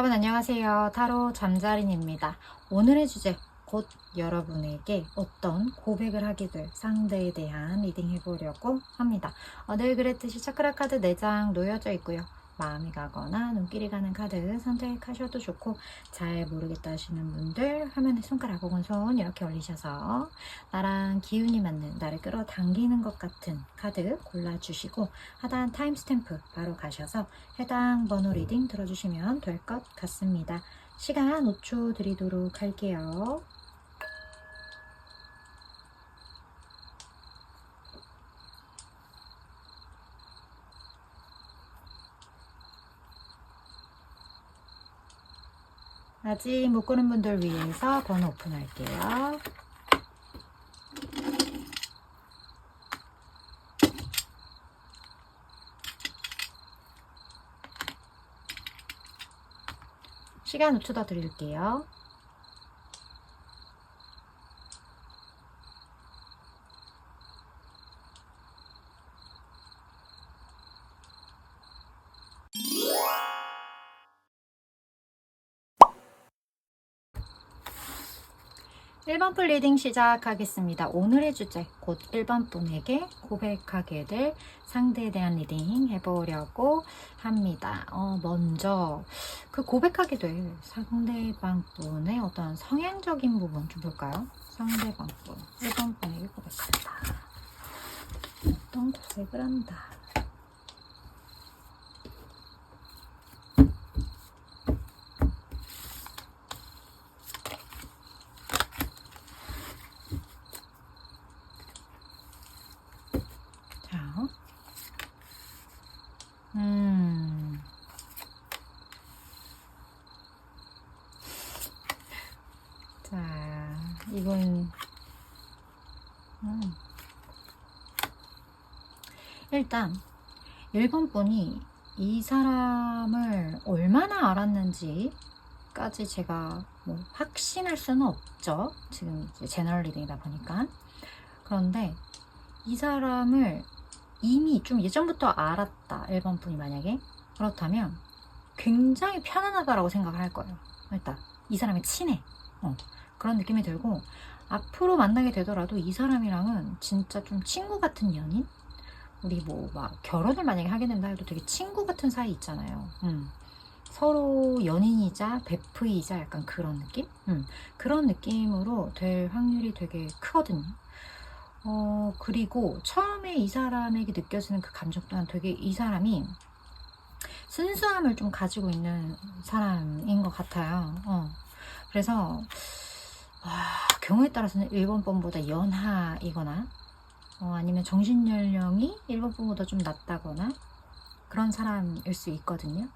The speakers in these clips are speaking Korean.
여러분 안녕하세요. 타로 잠자린입니다. 오늘의 주제, 곧 여러분에게 어떤 고백을 하게 될 상대에 대한 리딩 해보려고 합니다. 늘 그랬듯이 차크라 카드 4장 놓여져 있고요. 마음이 가거나 눈길이 가는 카드 선택하셔도 좋고, 잘 모르겠다 하시는 분들 화면에 손가락 혹은 손 이렇게 올리셔서 나랑 기운이 맞는, 나를 끌어당기는 것 같은 카드 골라주시고 하단 타임스탬프 바로 가셔서 해당 번호 리딩 들어주시면 될 것 같습니다. 시간 5초 드리도록 할게요. 아직 못 고른 분들 위해서 번호 오픈할게요. 시간 5초 더 드릴게요. 일 번 풀 리딩 시작하겠습니다. 오늘의 주제, 곧 1번 분에게 고백하게 될 상대에 대한 리딩 해보려고 합니다. 먼저 그 고백하게 될 상대방 분의 어떤 성향적인 부분 좀 볼까요? 상대방 분, 1번 분에게 고백한다. 어떤 고백을 한다. 자, 이건 일단 1번 분이 이 사람을 얼마나 알았는지까지 제가 뭐 확신할 수는 없죠. 지금 이제 제너럴 리딩이다 보니까. 그런데 이 사람을 이미 좀 예전부터 알았다, 1번 분이 만약에 그렇다면 굉장히 편안하다라고 생각을 할 거예요. 일단 이 사람이 친해, 그런 느낌이 들고, 앞으로 만나게 되더라도 이 사람이랑은 진짜 좀 친구 같은 연인? 우리 뭐 막 결혼을 만약에 하게 된다 해도 되게 친구 같은 사이 있잖아요. 서로 연인이자 베프이자 약간 그런 느낌? 그런 느낌으로 될 확률이 되게 크거든요. 그리고 처음에 이 사람에게 느껴지는 그 감정 또한 되게 이 사람이 순수함을 좀 가지고 있는 사람인 것 같아요. 그래서 경우에 따라서는 1번 번보다 연하이거나 아니면 정신연령이 1번 번보다 좀 낮다거나 그런 사람일 수 있거든요.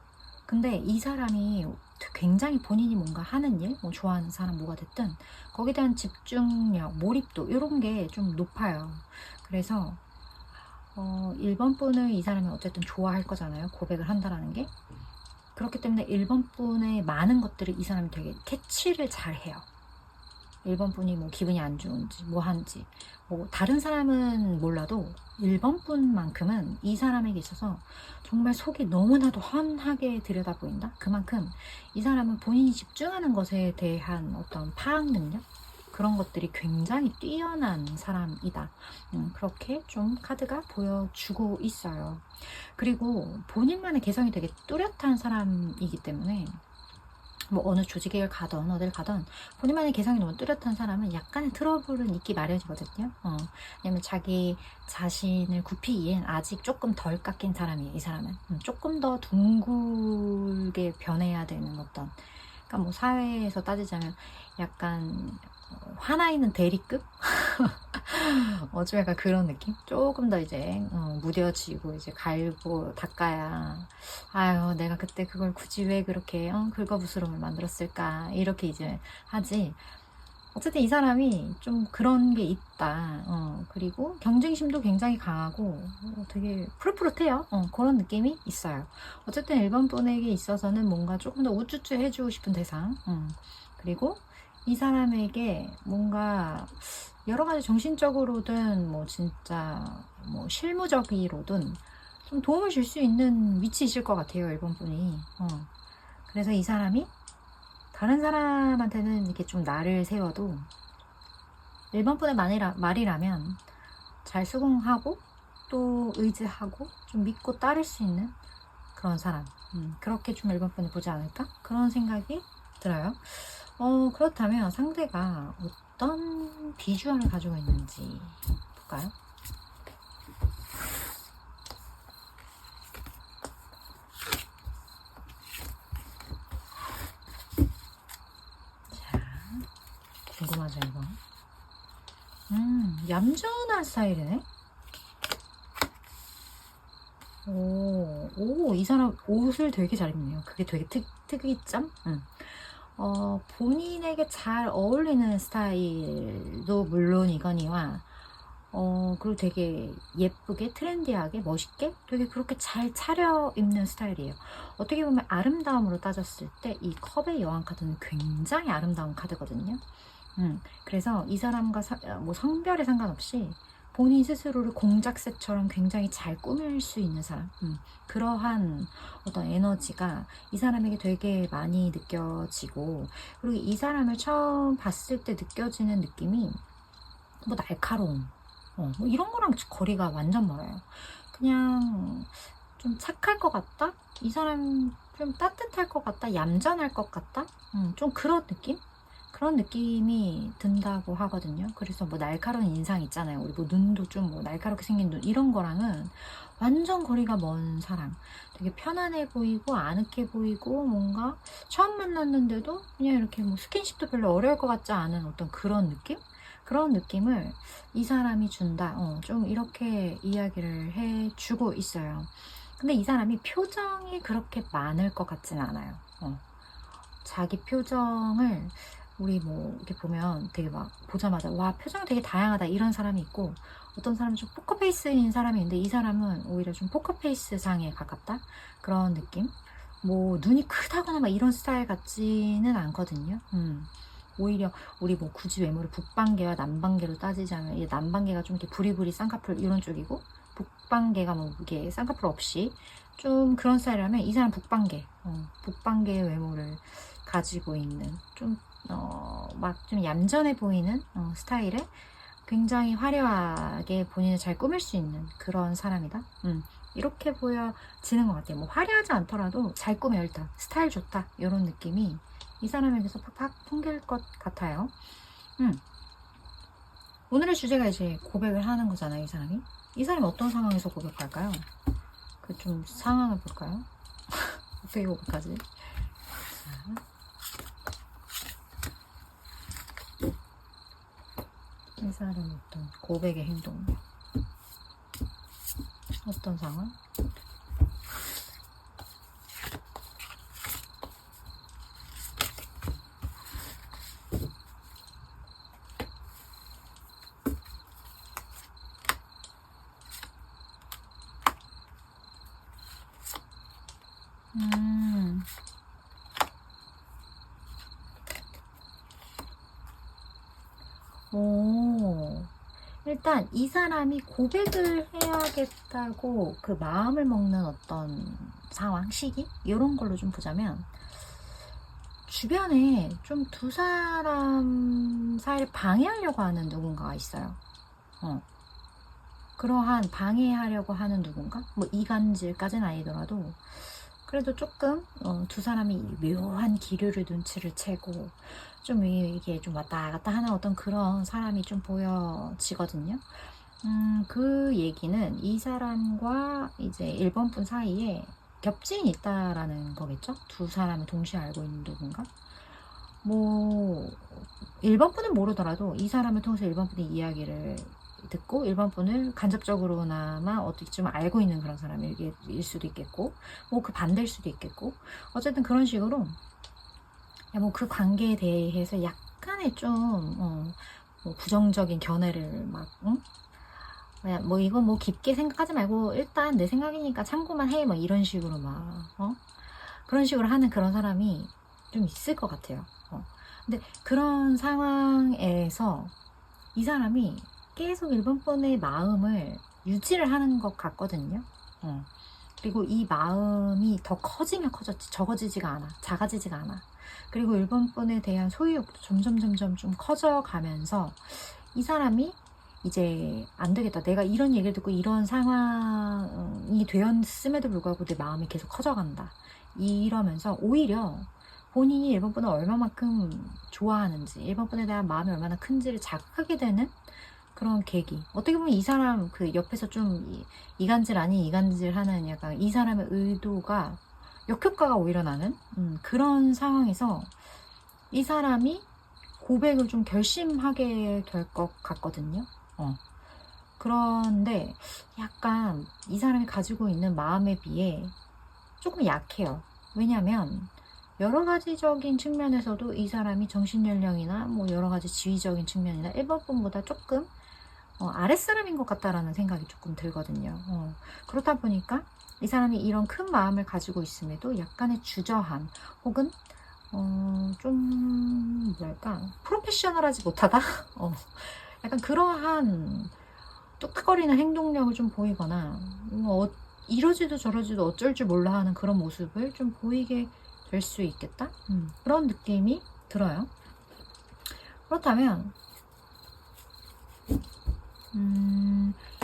근데 이 사람이 굉장히 본인이 뭔가 하는 일, 뭐 좋아하는 사람 뭐가 됐든 거기에 대한 집중력, 몰입도 이런 게 좀 높아요. 그래서 1번 분을 이 사람이 어쨌든 좋아할 거잖아요. 고백을 한다라는 게. 그렇기 때문에 1번 분의 많은 것들을 이 사람이 되게 캐치를 잘 해요. 1번 분이 뭐 기분이 안 좋은지 뭐 하는지, 뭐 다른 사람은 몰라도 1번 분만큼은 이 사람에게 있어서 정말 속이 너무나도 훤하게 들여다보인다. 그만큼 이 사람은 본인이 집중하는 것에 대한 어떤 파악 능력, 그런 것들이 굉장히 뛰어난 사람이다. 그렇게 좀 카드가 보여주고 있어요. 그리고 본인만의 개성이 되게 뚜렷한 사람이기 때문에 뭐 어느 조직에 가던 어딜 가던 본인만의 개성이 너무 뚜렷한 사람은 약간의 트러블은 있기 마련이거든요. 왜냐면 자기 자신을 굽히기엔 아직 조금 덜 깎인 사람이에요. 이 사람은 조금 더 둥글게 변해야 되는 어떤, 그러니까 뭐 사회에서 따지자면 약간 화나 있는 대리급? 좀 약간 그런 느낌? 조금 더 이제 무뎌지고 이제 갈고 닦아야, 아유 내가 그때 그걸 굳이 왜 그렇게 긁어부스럼을 만들었을까, 이렇게 이제 하지. 어쨌든 이 사람이 좀 그런 게 있다. 그리고 경쟁심도 굉장히 강하고 되게 푸릇푸릇해요. 그런 느낌이 있어요. 어쨌든 1번 분에게 있어서는 뭔가 조금 더 우쭈쭈 해주고 싶은 대상, 그리고 이 사람에게 뭔가 여러 가지 정신적으로든 뭐 진짜 뭐 실무적이로든 좀 도움을 줄 수 있는 위치이실 것 같아요, 1번 분이. 그래서 이 사람이 다른 사람한테는 이렇게 좀 나를 세워도 1번 분의 말이라면 잘 수긍하고 또 의지하고 좀 믿고 따를 수 있는 그런 사람. 그렇게 좀 1번 분이 보지 않을까? 그런 생각이 들어요. 그렇다면 상대가 어떤 비주얼을 가지고 있는지 볼까요? 자, 궁금하죠, 이거? 얌전한 스타일이네? 이 사람 옷을 되게 잘 입네요. 그게 되게 특이점? 본인에게 잘 어울리는 스타일도 물론이거니와, 그리고 되게 예쁘게, 트렌디하게, 멋있게, 되게 그렇게 잘 차려입는 스타일이에요. 어떻게 보면 아름다움으로 따졌을 때 이 컵의 여왕 카드는 굉장히 아름다운 카드거든요. 그래서 이 사람과 뭐 성별에 상관없이 본인 스스로를 공작새처럼 굉장히 잘 꾸밀 수 있는 사람. 그러한 어떤 에너지가 이 사람에게 되게 많이 느껴지고, 그리고 이 사람을 처음 봤을 때 느껴지는 느낌이 뭐 날카로움, 뭐 이런 거랑 거리가 완전 멀어요. 그냥 좀 착할 것 같다? 이 사람 좀 따뜻할 것 같다? 얌전할 것 같다? 좀 그런 느낌? 그런 느낌이 든다고 하거든요. 그래서 뭐 날카로운 인상 있잖아요. 우리 뭐 눈도 좀 뭐 날카롭게 생긴 눈 이런 거랑은 완전 거리가 먼 사람. 되게 편안해 보이고 아늑해 보이고 뭔가 처음 만났는데도 그냥 이렇게 뭐 스킨십도 별로 어려울 것 같지 않은 어떤 그런 느낌? 그런 느낌을 이 사람이 준다. 좀 이렇게 이야기를 해주고 있어요. 근데 이 사람이 표정이 그렇게 많을 것 같진 않아요. 자기 표정을 우리 뭐 이렇게 보면 되게 막 보자마자 와 표정이 되게 다양하다 이런 사람이 있고, 어떤 사람은 좀 포커페이스인 사람이 있는데 이 사람은 오히려 좀 포커페이스 상에 가깝다 그런 느낌. 뭐 눈이 크다거나 막 이런 스타일 같지는 않거든요. 오히려 우리 뭐 굳이 외모를 북방계와 남방계로 따지자면 이 남방계가 좀 이렇게 부리부리 쌍꺼풀 이런 쪽이고, 북방계가 뭐 이게 쌍꺼풀 없이 좀 그런 스타일이라면 이 사람 북방계의 외모를 가지고 있는 좀 막 좀 얌전해 보이는 스타일에 굉장히 화려하게 본인을 잘 꾸밀 수 있는 그런 사람이다. 이렇게 보여지는 것 같아요. 뭐 화려하지 않더라도 잘 꾸며 일단 스타일 좋다 이런 느낌이 이 사람에게서 팍팍 풍길 것 같아요. 오늘의 주제가 이제 고백을 하는 거잖아요. 이 사람이 어떤 상황에서 고백할까요? 그 좀 상황을 볼까요? 어떻게 고백하지? 자. 이 사람의 어떤 고백의 행동, 어떤 상황? 일단 이 사람이 고백을 해야겠다고 그 마음을 먹는 어떤 상황, 시기 이런 걸로 좀 보자면, 주변에 좀 두 사람 사이를 방해하려고 하는 누군가가 있어요. 그러한 방해하려고 하는 누군가? 뭐 이간질까지는 아니더라도 그래도 조금 두 사람이 묘한 기류를 눈치를 채고 좀 이게 좀 왔다 갔다 하는 어떤 그런 사람이 좀 보여지거든요. 그 얘기는 이 사람과 이제 1번 분 사이에 겹친이 있다라는 거겠죠? 두 사람을 동시에 알고 있는 누군가? 뭐 1번 분은 모르더라도 이 사람을 통해서 1번 분의 이야기를 듣고 1번 분을 간접적으로나마 어떻게 좀 알고 있는 그런 사람일 수도 있겠고, 뭐 그 반대일 수도 있겠고, 어쨌든 그런 식으로 뭐 그 관계에 대해서 약간의 좀 뭐 부정적인 견해를 막 뭐 이거 뭐 깊게 생각하지 말고 일단 내 생각이니까 참고만 해 뭐 이런 식으로 막 그런 식으로 하는 그런 사람이 좀 있을 것 같아요. 근데 그런 상황에서 이 사람이 계속 1번 분의 마음을 유지를 하는 것 같거든요. 그리고 이 마음이 더 커지면 커졌지 적어지지가 않아. 작아지지가 않아. 그리고 1번 분에 대한 소유욕도 점점 좀 커져가면서 이 사람이 이제 안 되겠다. 내가 이런 얘기를 듣고 이런 상황이 되었음에도 불구하고 내 마음이 계속 커져간다. 이러면서 오히려 본인이 1번 분을 얼마만큼 좋아하는지, 1번 분에 대한 마음이 얼마나 큰지를 자각하게 되는 그런 계기. 어떻게 보면 이 사람 그 옆에서 좀 이간질 아닌 이간질 하는 약간 이 사람의 의도가 역효과가 오히려 나는 그런 상황에서 이 사람이 고백을 좀 결심하게 될 것 같거든요. 그런데 약간 이 사람이 가지고 있는 마음에 비해 조금 약해요. 왜냐면 여러 가지적인 측면에서도 이 사람이 정신연령이나 뭐 여러 가지 지위적인 측면이나 1번 분보다 조금 아랫사람인 것 같다라는 생각이 조금 들거든요. 그렇다 보니까 이 사람이 이런 큰 마음을 가지고 있음에도 약간의 주저함 혹은 좀 뭐랄까 프로페셔널하지 못하다? 약간 그러한 뚝딱거리는 행동력을 좀 보이거나 이러지도 저러지도 어쩔 줄 몰라 하는 그런 모습을 좀 보이게 될 수 있겠다? 그런 느낌이 들어요. 그렇다면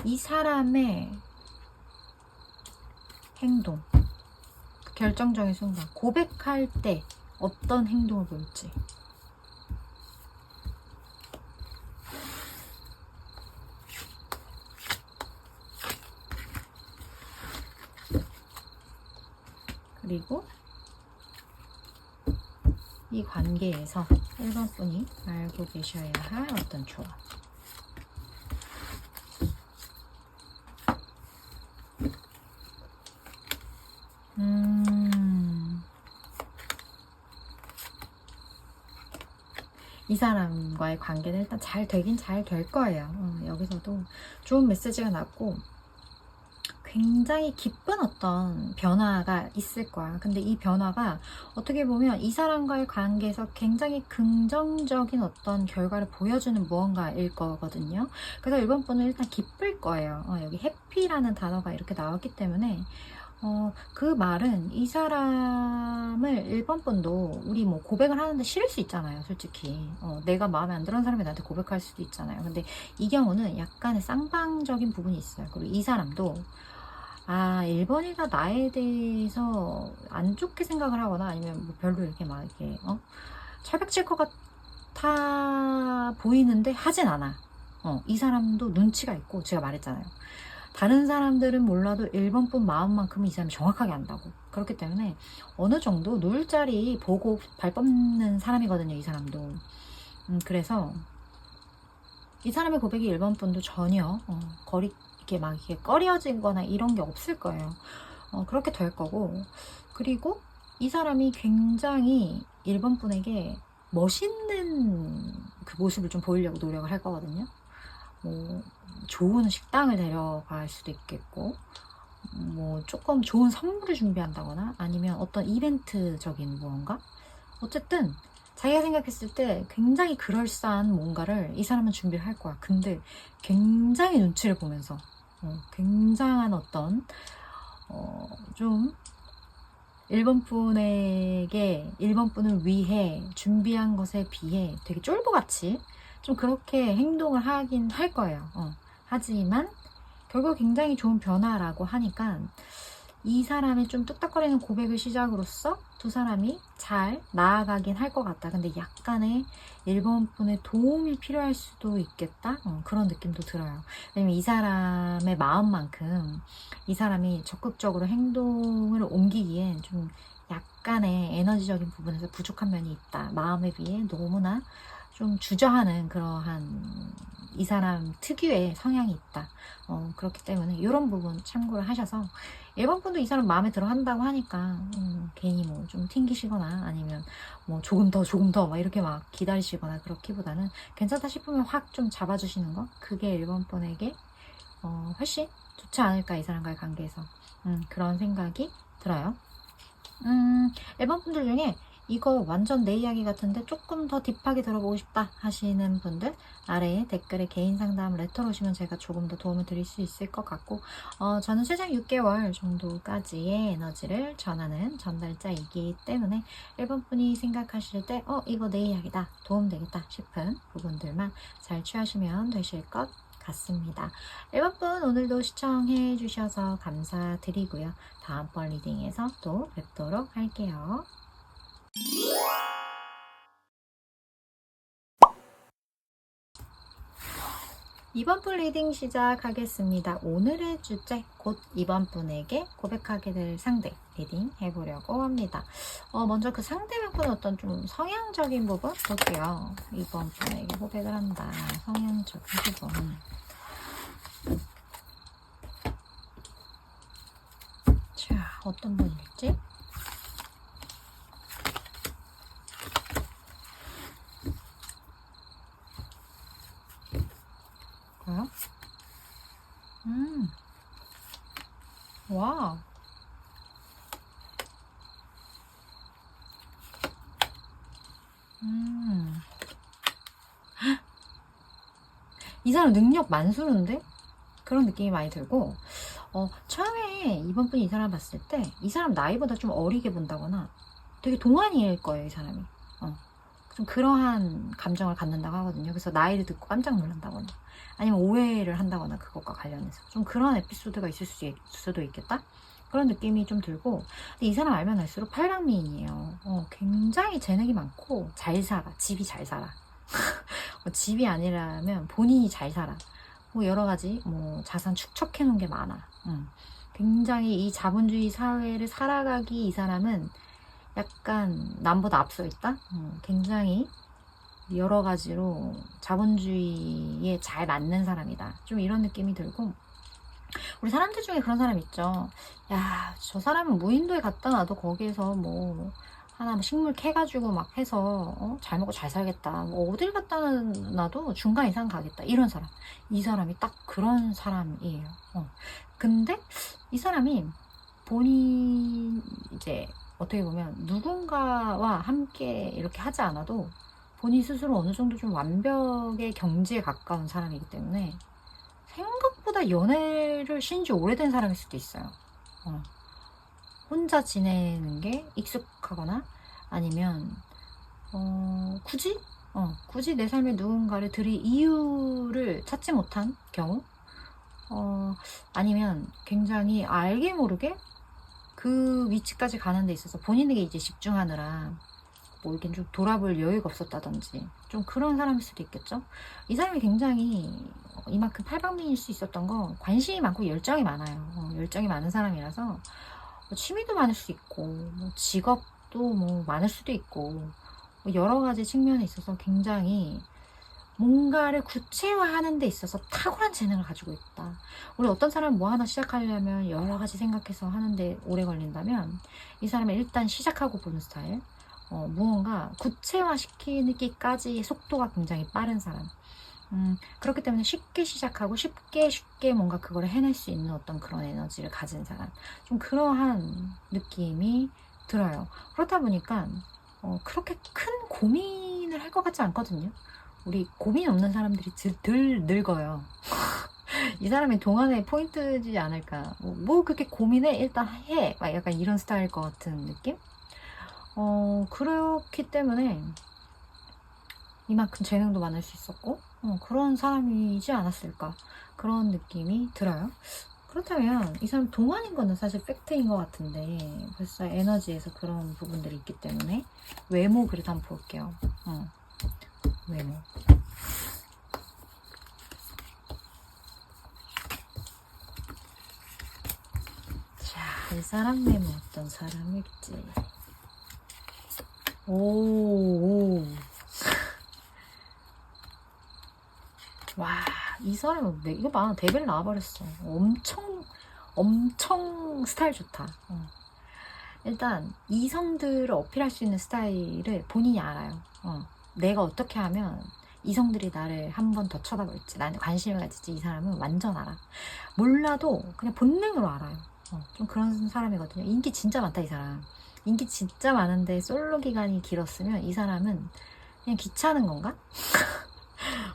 이 사람의 행동, 결정적인 순간, 고백할 때 어떤 행동을 보일지. 그리고 이 관계에서 1번 분이 알고 계셔야 할 어떤 조언. 이 사람과의 관계는 일단 잘 되긴 잘 될 거예요. 여기서도 좋은 메시지가 났고 굉장히 기쁜 어떤 변화가 있을 거야. 근데 이 변화가 어떻게 보면 이 사람과의 관계에서 굉장히 긍정적인 어떤 결과를 보여주는 무언가일 거거든요. 그래서 1번 분은 일단 기쁠 거예요. 여기 해피라는 단어가 이렇게 나왔기 때문에 그 말은 이 사람을 1번 분도 우리 뭐 고백을 하는데 싫을 수 있잖아요, 솔직히. 내가 마음에 안 드는 사람이 나한테 고백할 수도 있잖아요. 근데 이 경우는 약간의 쌍방적인 부분이 있어요. 그리고 이 사람도 1번이가 나에 대해서 안 좋게 생각을 하거나 아니면 뭐 별로 이렇게 막 이렇게 철벽칠 것 같아 보이는데 하진 않아. 이 사람도 눈치가 있고 제가 말했잖아요. 다른 사람들은 몰라도 1번 분 마음만큼은 이 사람이 정확하게 안다고. 그렇기 때문에 어느 정도 놀 자리 보고 발 뻗는 사람이거든요, 이 사람도. 그래서 이 사람의 고백이 1번 분도 전혀 이렇게 막 이렇게 꺼려지거나 이런 게 없을 거예요. 그렇게 될 거고. 그리고 이 사람이 굉장히 1번 분에게 멋있는 그 모습을 좀 보이려고 노력을 할 거거든요. 뭐 좋은 식당을 데려갈 수도 있겠고, 뭐 조금 좋은 선물을 준비한다거나 아니면 어떤 이벤트적인 무언가. 어쨌든 자기가 생각했을 때 굉장히 그럴싸한 뭔가를 이 사람은 준비를 할 거야. 근데 굉장히 눈치를 보면서 굉장한 어떤 좀 1번 분에게 1번 분을 위해 준비한 것에 비해 되게 쫄보같이 좀 그렇게 행동을 하긴 할 거예요. 하지만 결국 굉장히 좋은 변화라고 하니까 이 사람의 좀 뚝딱거리는 고백을 시작으로써 두 사람이 잘 나아가긴 할 것 같다. 근데 약간의 1번 분의 도움이 필요할 수도 있겠다. 그런 느낌도 들어요. 왜냐면 이 사람의 마음만큼 이 사람이 적극적으로 행동을 옮기기엔 좀 약간의 에너지적인 부분에서 부족한 면이 있다. 마음에 비해 너무나 좀 주저하는 그러한 이 사람 특유의 성향이 있다. 그렇기 때문에 이런 부분 참고를 하셔서 1번 분도 이 사람 마음에 들어 한다고 하니까 괜히 뭐 좀 튕기시거나 아니면 뭐 조금 더 막 이렇게 막 기다리시거나 그렇기보다는 괜찮다 싶으면 확 좀 잡아주시는 거, 그게 1번 분에게 훨씬 좋지 않을까, 이 사람과의 관계에서. 그런 생각이 들어요. 1번 분들 중에 이거 완전 내 이야기 같은데 조금 더 딥하게 들어보고 싶다 하시는 분들 아래에 댓글에 개인 상담 레터로 오시면 제가 조금 더 도움을 드릴 수 있을 것 같고 저는 최장 6개월 정도까지의 에너지를 전하는 전달자이기 때문에 1번 분이 생각하실 때 이거 내 이야기다, 도움되겠다 싶은 부분들만 잘 취하시면 되실 것 같습니다. 1번 분 오늘도 시청해 주셔서 감사드리고요. 다음번 리딩에서 또 뵙도록 할게요. 2번 분 리딩 시작하겠습니다. 오늘의 주제, 곧 2번 분에게 고백하게 될 상대 리딩 해보려고 합니다. 먼저 그 상대방분 어떤 좀 성향적인 부분 볼게요. 2번 분에게 고백을 한다. 성향적인 부분. 자, 어떤 분일지? 뭐요? 와. 이 사람 능력 만수르인데? 그런 느낌이 많이 들고, 처음에 이번 분이 이 사람 봤을 때, 이 사람 나이보다 좀 어리게 본다거나, 되게 동안일 거예요, 이 사람이. 좀 그러한 감정을 갖는다고 하거든요. 그래서 나이를 듣고 깜짝 놀란다거나, 아니면 오해를 한다거나, 그것과 관련해서. 좀 그런 에피소드가 있을 수도 있겠다? 그런 느낌이 좀 들고, 근데 이 사람 알면 알수록 팔방미인이에요. 굉장히 재능이 많고, 잘 살아. 집이 잘 살아. 집이 아니라면 본인이 잘 살아. 뭐 여러 가지 자산 축적해 놓은 게 많아. 굉장히 이 자본주의 사회를 살아가기 이 사람은 약간 남보다 앞서 있다. 굉장히 여러 가지로 자본주의에 잘 맞는 사람이다. 좀 이런 느낌이 들고, 우리 사람들 중에 그런 사람 있죠. 야, 저 사람은 무인도에 갖다 놔도 거기에서 하나 식물 캐가지고 막 해서 잘 먹고 잘 살겠다. 어딜 갖다 놔도 중간 이상 가겠다. 이런 사람. 이 사람이 딱 그런 사람이에요. 근데 이 사람이 본인 이제 어떻게 보면 누군가와 함께 이렇게 하지 않아도 본인 스스로 어느 정도 좀 완벽의 경지에 가까운 사람이기 때문에 생각보다 연애를 쉰 지 오래된 사람일 수도 있어요. 혼자 지내는 게 익숙하거나 아니면 굳이 내 삶에 누군가를 들일 이유를 찾지 못한 경우, 아니면 굉장히 알게 모르게 그 위치까지 가는 데 있어서 본인에게 이제 집중하느라 이렇게 좀 돌아볼 여유가 없었다든지 좀 그런 사람일 수도 있겠죠. 이 사람이 굉장히 이만큼 팔방미인일 수 있었던 건 관심이 많고 열정이 많아요. 열정이 많은 사람이라서 취미도 많을 수 있고 직업도 많을 수도 있고 여러 가지 측면에 있어서 굉장히 뭔가를 구체화하는 데 있어서 탁월한 재능을 가지고 있다. 우리 어떤 사람은 뭐 하나 시작하려면 여러 가지 생각해서 하는데 오래 걸린다면 이 사람은 일단 시작하고 보는 스타일, 무언가 구체화시키기까지의 속도가 굉장히 빠른 사람. 그렇기 때문에 쉽게 시작하고 쉽게 뭔가 그걸 해낼 수 있는 어떤 그런 에너지를 가진 사람. 좀 그러한 느낌이 들어요. 그렇다 보니까 그렇게 큰 고민을 할 것 같지 않거든요. 우리 고민 없는 사람들이 덜 늙어요. 이 사람이 동안의 포인트지 않을까. 뭐 그렇게 고민해? 일단 해. 막 약간 이런 스타일일 것 같은 느낌? 그렇기 때문에 이만큼 재능도 많을 수 있었고 그런 사람이지 않았을까, 그런 느낌이 들어요. 그렇다면 이 사람 동안인 거는 사실 팩트인 것 같은데 벌써 에너지에서 그런 부분들이 있기 때문에 외모 그래도 한번 볼게요. 외모. 자, 이 사람 외모 어떤 사람일지. 오. 와, 이 사람 이거 봐, 데뷔를 나와버렸어. 엄청 스타일 좋다. 일단 이성들을 어필할 수 있는 스타일을 본인이 알아요. 내가 어떻게 하면 이성들이 나를 한 번 더 쳐다볼지, 나한테 관심을 가질지 이 사람은 완전 알아. 몰라도 그냥 본능으로 알아요. 좀 그런 사람이거든요. 인기 진짜 많다, 이 사람. 인기 진짜 많은데 솔로 기간이 길었으면 이 사람은 그냥 귀찮은 건가?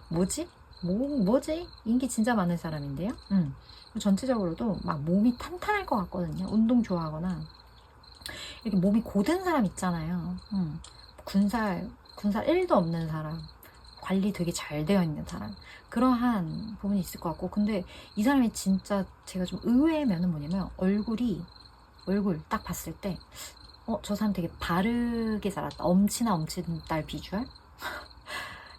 뭐지? 뭐지? 인기 진짜 많은 사람인데요? 전체적으로도 막 몸이 탄탄할 것 같거든요. 운동 좋아하거나 이렇게 몸이 고든 사람 있잖아요. 군살 1도 없는 사람, 관리 되게 잘 되어 있는 사람, 그러한 부분이 있을 것 같고. 근데 이 사람이 진짜 제가 좀 의외의 면은 뭐냐면 얼굴 딱 봤을 때 저 사람 되게 바르게 자랐다. 엄친아 엄친 딸 비주얼?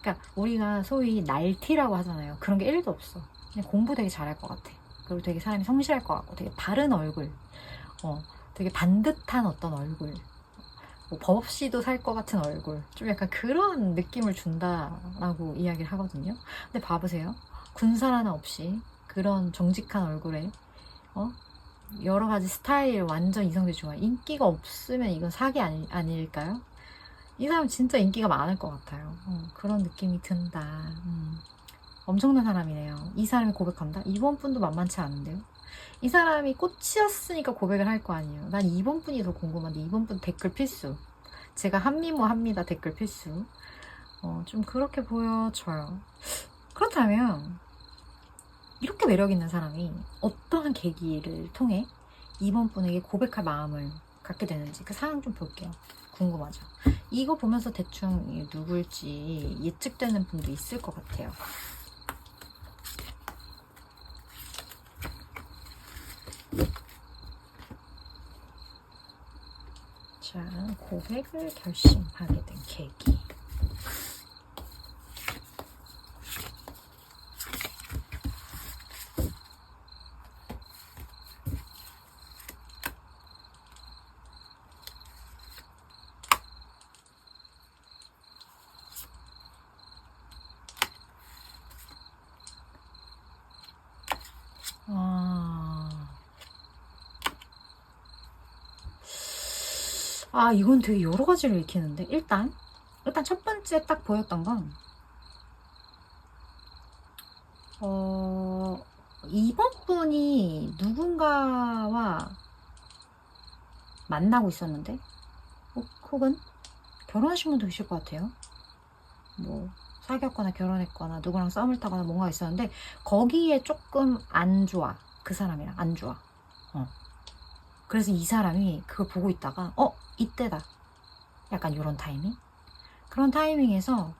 그러니까 우리가 소위 날티라고 하잖아요. 그런 게 1도 없어. 그냥 공부 되게 잘할 것 같아. 그리고 되게 사람이 성실할 것 같고 되게 바른 얼굴, 되게 반듯한 어떤 얼굴, 뭐 법 없이도 살 것 같은 얼굴, 좀 약간 그런 느낌을 준다라고 이야기를 하거든요. 근데 봐보세요. 군살 하나 없이 그런 정직한 얼굴에 여러 가지 스타일 완전 이성들 좋아. 인기가 없으면 이건 사기 아닐까요? 이 사람 진짜 인기가 많을 것 같아요. 그런 느낌이 든다. 엄청난 사람이네요. 이 사람이 고백한다? 이번 분도 만만치 않은데요? 이 사람이 꽃이었으니까 고백을 할 거 아니에요. 난 이번 분이 더 궁금한데, 이번 분 댓글 필수. 제가 한미모 합니다. 댓글 필수. 좀 그렇게 보여져요. 그렇다면 이렇게 매력 있는 사람이 어떠한 계기를 통해 이번 분에게 고백할 마음을 갖게 되는지 그 상황 좀 볼게요. 궁금하죠? 이거 보면서 대충 누굴지 예측되는 분도 있을 것 같아요. 자, 고백을 결심하게 된 계기. 이건 되게 여러 가지를 읽히는데, 일단 첫 번째 딱 보였던 건, 이번 분이 누군가와 만나고 있었는데, 혹은 결혼하신 분도 계실 것 같아요. 뭐, 사귀었거나 결혼했거나 누구랑 싸움을 타거나 뭔가 있었는데, 거기에 조금 안 좋아. 그 사람이랑 안 좋아. 그래서 이 사람이 그걸 보고 있다가 이때다, 약간 이런 타이밍, 그런 타이밍에서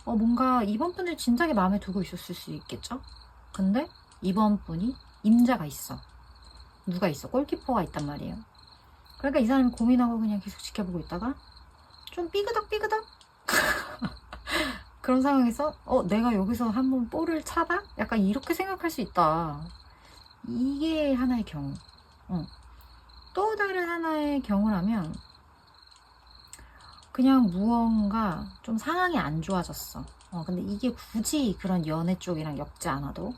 뭔가 이번 분을 진작에 마음에 두고 있었을 수 있겠죠. 근데 이번 분이 임자가 있어. 누가 있어? 골키퍼가 있단 말이에요. 그러니까 이 사람이 고민하고 그냥 계속 지켜보고 있다가 좀 삐그덕 그런 상황에서 내가 여기서 한번 볼을 차다? 약간 이렇게 생각할 수 있다. 이게 하나의 경우. 또 다른 하나의 경우라면 그냥 무언가 좀 상황이 안 좋아졌어. 근데 이게 굳이 그런 연애 쪽이랑 엮지 않아도,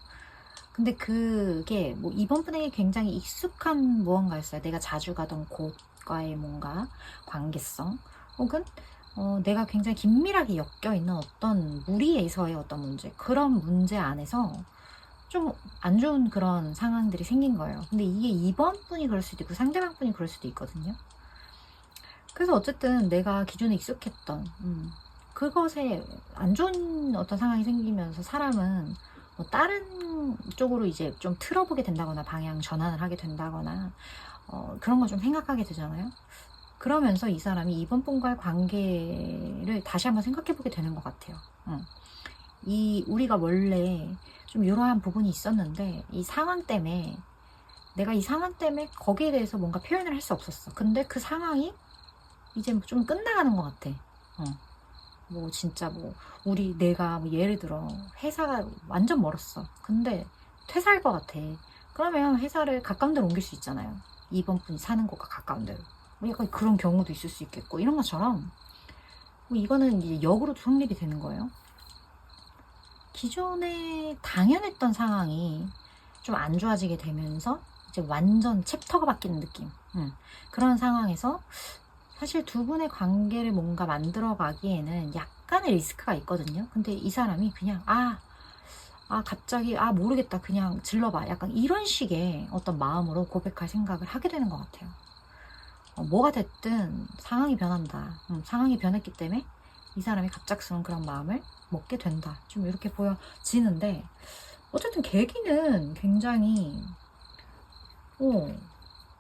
근데 그게 뭐 이번 분에게 굉장히 익숙한 무언가였어요. 내가 자주 가던 곳과의 뭔가 관계성, 혹은 내가 굉장히 긴밀하게 엮여있는 어떤 무리에서의 어떤 문제, 그런 문제 안에서 좀 안 좋은 그런 상황들이 생긴 거예요. 근데 이게 이번 분이 그럴 수도 있고 상대방 분이 그럴 수도 있거든요. 그래서 어쨌든 내가 기존에 익숙했던 그것에 안 좋은 어떤 상황이 생기면서 사람은 뭐 다른 쪽으로 이제 좀 틀어보게 된다거나 방향 전환을 하게 된다거나 그런 걸 좀 생각하게 되잖아요. 그러면서 이 사람이 이번 분과의 관계를 다시 한번 생각해보게 되는 것 같아요. 우리가 원래 좀 이러한 부분이 있었는데 이 상황 때문에, 내가 이 상황 때문에 거기에 대해서 뭔가 표현을 할 수 없었어. 근데 그 상황이 이제 좀 끝나가는 것 같아. 뭐 진짜 뭐 내가 뭐 예를 들어 회사가 완전 멀었어. 근데 퇴사할 것 같아. 그러면 회사를 가까운 데로 옮길 수 있잖아요. 이번 분이 사는 곳과 가까운 데로. 뭐 약간 그런 경우도 있을 수 있겠고, 이런 것처럼 뭐 이거는 이제 역으로도 성립이 되는 거예요. 기존에 당연했던 상황이 좀 안 좋아지게 되면서 이제 완전 챕터가 바뀌는 느낌. 그런 상황에서 사실 두 분의 관계를 뭔가 만들어 가기에는 약간의 리스크가 있거든요. 근데 이 사람이 그냥 갑자기 모르겠다, 그냥 질러봐, 약간 이런 식의 어떤 마음으로 고백할 생각을 하게 되는 것 같아요. 뭐가 됐든 상황이 변한다. 상황이 변했기 때문에 이 사람이 갑작스러운 그런 마음을 먹게 된다. 좀 이렇게 보여지는데, 어쨌든 계기는 굉장히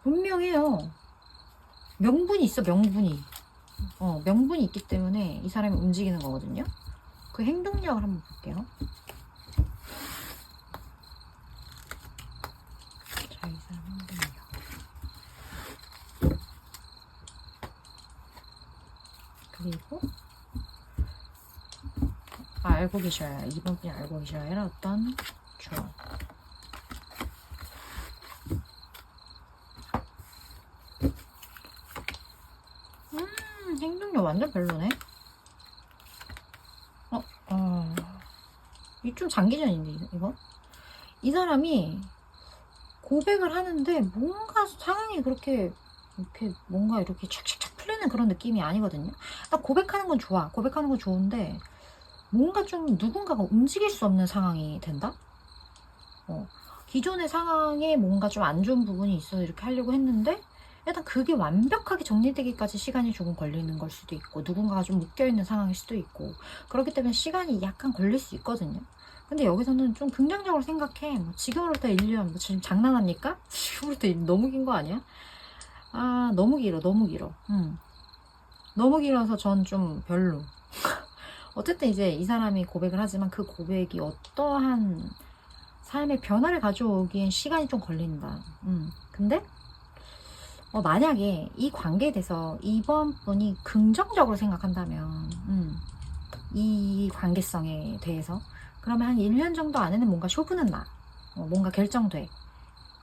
분명해요. 명분이 있어, 명분이. 명분이 있기 때문에 이 사람이 움직이는 거거든요. 그 행동력을 한번 볼게요. 자, 이 사람 행동력. 그리고 알고 계셔야, 이번 분이 알고 계셔야 할 어떤 조언. 행동력 완전 별로네. 이 좀 장기전인데, 이거? 이 사람이 고백을 하는데 뭔가 상황이 그렇게 이렇게 뭔가 이렇게 착착착 풀리는 그런 느낌이 아니거든요. 나 고백하는 건 좋아. 고백하는 건 좋은데 뭔가 좀 누군가가 움직일 수 없는 상황이 된다? 기존의 상황에 뭔가 좀 안 좋은 부분이 있어서 이렇게 하려고 했는데 일단 그게 완벽하게 정리되기까지 시간이 조금 걸리는 걸 수도 있고 누군가가 좀 묶여있는 상황일 수도 있고 그렇기 때문에 시간이 약간 걸릴 수 있거든요. 근데 여기서는 좀 긍정적으로 생각해. 지금으로부터 1년, 지금 장난합니까? 지금으로부터 1년 너무 긴 거 아니야? 너무 길어, 너무 길어. 너무 길어서 전 좀 별로. 어쨌든 이제 이 사람이 고백을 하지만 그 고백이 어떠한 삶의 변화를 가져오기엔 시간이 좀 걸린다. 근데 만약에 이 관계에 대해서 이번 분이 긍정적으로 생각한다면 이 관계성에 대해서 그러면 한 1년 정도 안에는 뭔가 쇼부는 나. 뭔가 결정돼.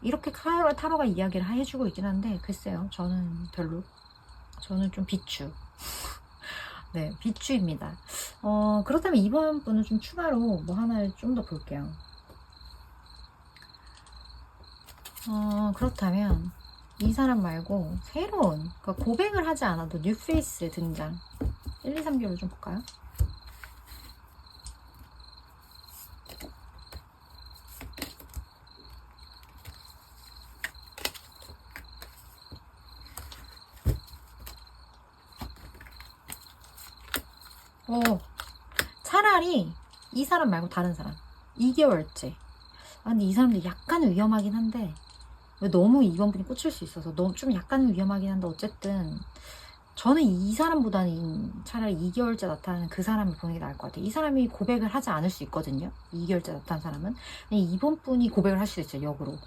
이렇게 타로가 이야기를 해주고 있긴 한데 글쎄요. 저는 별로. 저는 좀 비추. 네, 비추입니다. 그렇다면 이번 분은 좀 추가로 뭐 하나를 좀 더 볼게요. 그렇다면 이 사람 말고 새로운 그러니까 고백을 하지 않아도 뉴페이스 등장 1, 2, 3개월 좀 볼까요? 차라리 이 사람 말고 다른 사람 2개월째. 근데 이 사람도 약간 위험하긴 한데 너무 이번 분이 꽂힐 수 있어서 너무 좀 약간 위험하긴 한데 어쨌든 저는 이 사람보다는 차라리 2개월째 나타나는 그 사람을 보는 게 나을 것 같아요. 이 사람이 고백을 하지 않을 수 있거든요. 2개월째 나타난 사람은. 이번 분이 고백을 할 수도 있어요. 역으로.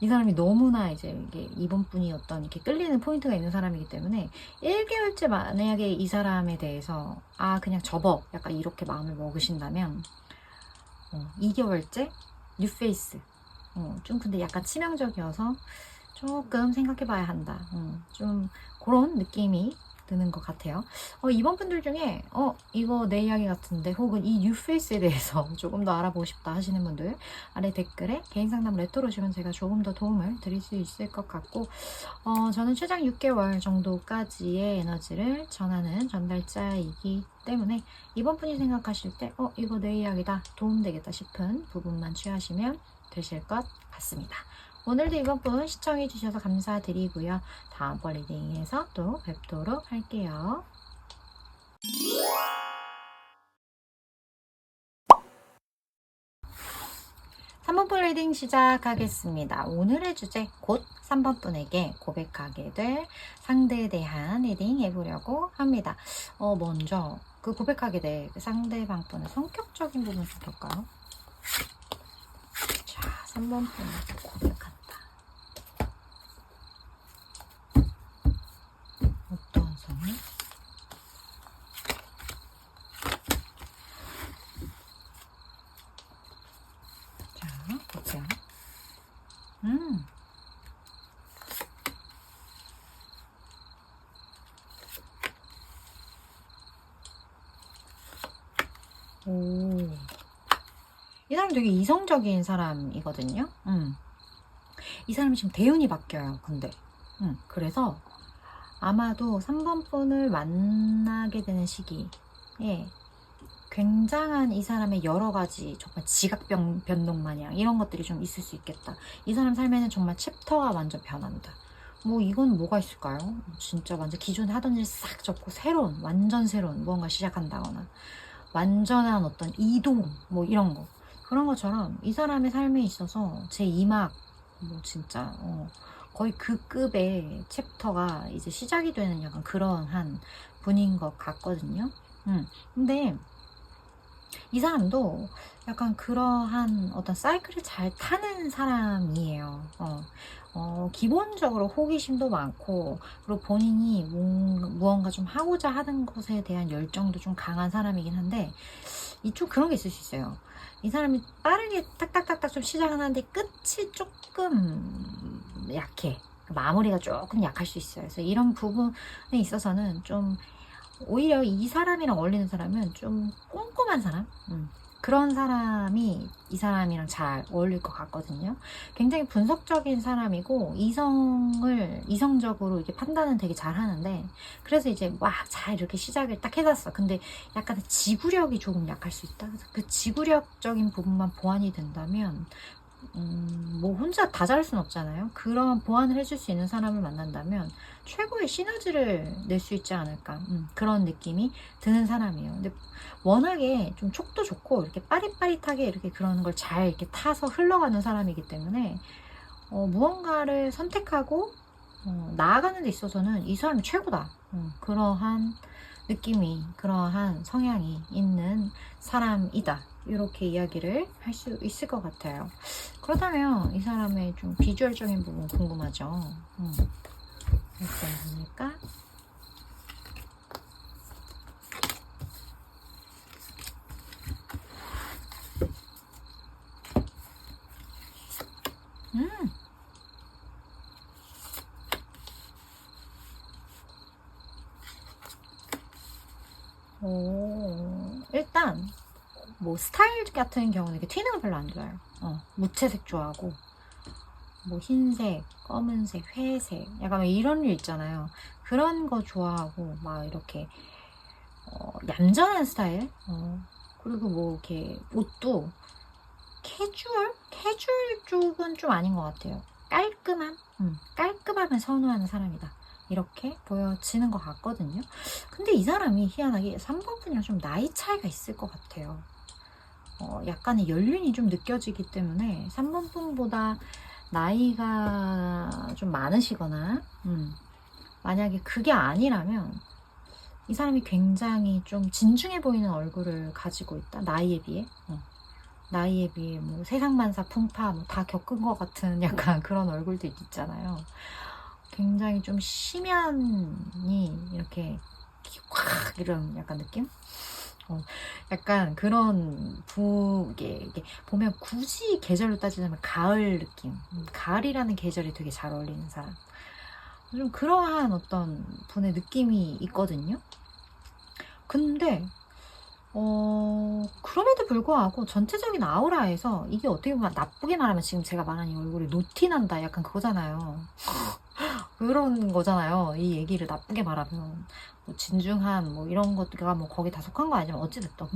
이 사람이 너무나 이제 이게 이번 분이 어떤 이렇게 끌리는 포인트가 있는 사람이기 때문에 1개월째 만약에 이 사람에 대해서 그냥 접어 약간 이렇게 마음을 먹으신다면 2개월째 뉴페이스 좀 근데 약간 치명적이어서 조금 생각해봐야 한다. 좀 그런 느낌이 드는 것 같아요. 이번 분들 중에 이거 내 이야기 같은데 혹은 이 뉴페이스에 대해서 조금 더 알아보고 싶다 하시는 분들 아래 댓글에 개인 상담 레터로 주면 제가 조금 더 도움을 드릴 수 있을 것 같고 저는 최장 6개월 정도까지의 에너지를 전하는 전달자이기 때문에 이번 분이 생각하실 때 이거 내 이야기다 도움되겠다 싶은 부분만 취하시면 되실 것 같습니다. 오늘도 이번 분 시청해주셔서 감사드리고요. 다음번 리딩에서 또 뵙도록 할게요. 3번 분 리딩 시작하겠습니다. 오늘의 주제 곧 3번 분에게 고백하게 될 상대에 대한 리딩 해보려고 합니다. 먼저 그 고백하게 될 상대방 분의 성격적인 부분 좀 볼까요? 자, 3번 분에게 고백한다. 어떤 성이? 자, 볼게요. 이 사람 되게 이성적인 사람이거든요. 이 사람이 지금 대운이 바뀌어요. 근데 그래서 아마도 3번 분을 만나게 되는 시기에 굉장한 이 사람의 여러 가지 정말 지각 변동 마냥 이런 것들이 좀 있을 수 있겠다. 이 사람 삶에는 정말 챕터가 완전 변한다. 뭐 이건 뭐가 있을까요? 진짜 완전 기존에 하던 일 싹 접고 새로운, 완전 새로운 무언가 시작한다거나 완전한 어떤 이동 뭐 이런 거, 그런 것처럼 이 사람의 삶에 있어서 제 2막 뭐 진짜 거의 그 급의 챕터가 이제 시작이 되는 약간 그러한 분인 것 같거든요. 근데 이 사람도 약간 그러한 어떤 사이클을 잘 타는 사람이에요. 기본적으로 호기심도 많고, 그리고 본인이 무언가 좀 하고자 하는 것에 대한 열정도 좀 강한 사람이긴 한데, 이쪽 그런 게 있을 수 있어요. 이 사람이 빠르게 딱딱딱딱 좀 시작은 하는데 끝이 조금 약해. 마무리가 조금 약할 수 있어요. 그래서 이런 부분에 있어서는 좀 오히려 이 사람이랑 어울리는 사람은 좀 꼼꼼한 사람? 그런 사람이 이 사람이랑 잘 어울릴 것 같거든요. 굉장히 분석적인 사람이고, 이성적으로 이렇게 판단은 되게 잘 하는데, 그래서 이제 막 잘 이렇게 시작을 딱 해놨어. 근데 약간 지구력이 조금 약할 수 있다. 그래서 그 지구력적인 부분만 보완이 된다면, 뭐 혼자 다 잘할 수는 없잖아요. 그런 보완을 해줄 수 있는 사람을 만난다면 최고의 시너지를 낼 수 있지 않을까, 그런 느낌이 드는 사람이에요. 근데 워낙에 좀 촉도 좋고 이렇게 빠릿빠릿하게 이렇게 그런 걸 잘 이렇게 타서 흘러가는 사람이기 때문에 무언가를 선택하고 나아가는 데 있어서는 이 사람이 최고다, 그러한 느낌이, 그러한 성향이 있는 사람이다, 이렇게 이야기를 할 수 있을 것 같아요. 그렇다면 이 사람의 좀 비주얼적인 부분 궁금하죠? 일단 보니까 일단 뭐 스타일 같은 경우는 이렇게 튀는 거 별로 안 좋아해요. 무채색 좋아하고, 뭐 흰색, 검은색, 회색, 약간 이런 류 있잖아요. 그런 거 좋아하고, 막 이렇게 얌전한 스타일. 그리고 뭐 이렇게 옷도 캐주얼 쪽은 좀 아닌 것 같아요. 깔끔함을 선호하는 사람이다, 이렇게 보여지는 것 같거든요. 근데 이 사람이 희한하게 3번 분이랑 좀 나이 차이가 있을 것 같아요. 약간의 연륜이 좀 느껴지기 때문에 3번 분보다 나이가 좀 많으시거나, 만약에 그게 아니라면 이 사람이 굉장히 좀 진중해 보이는 얼굴을 가지고 있다, 나이에 비해. 나이에 비해 뭐 세상만사 풍파 뭐 다 겪은 것 같은 약간 그런 얼굴도 있잖아요. 굉장히 좀 심연이 이렇게 확 이런 약간 느낌? 약간 그런 이게 보면 굳이 계절로 따지자면 가을 느낌, 가을이라는 계절이 되게 잘 어울리는 사람, 좀 그러한 어떤 분의 느낌이 있거든요. 근데 그럼에도 불구하고 전체적인 아우라에서 이게 어떻게 보면 나쁘게 말하면 지금 제가 말한 이 얼굴이 노티난다, 약간 그거잖아요. 그런 거잖아요. 이 얘기를 나쁘게 말하면 뭐 진중함 뭐 이런 것가 뭐 거기 다 속한 거 아니면 어찌됐든.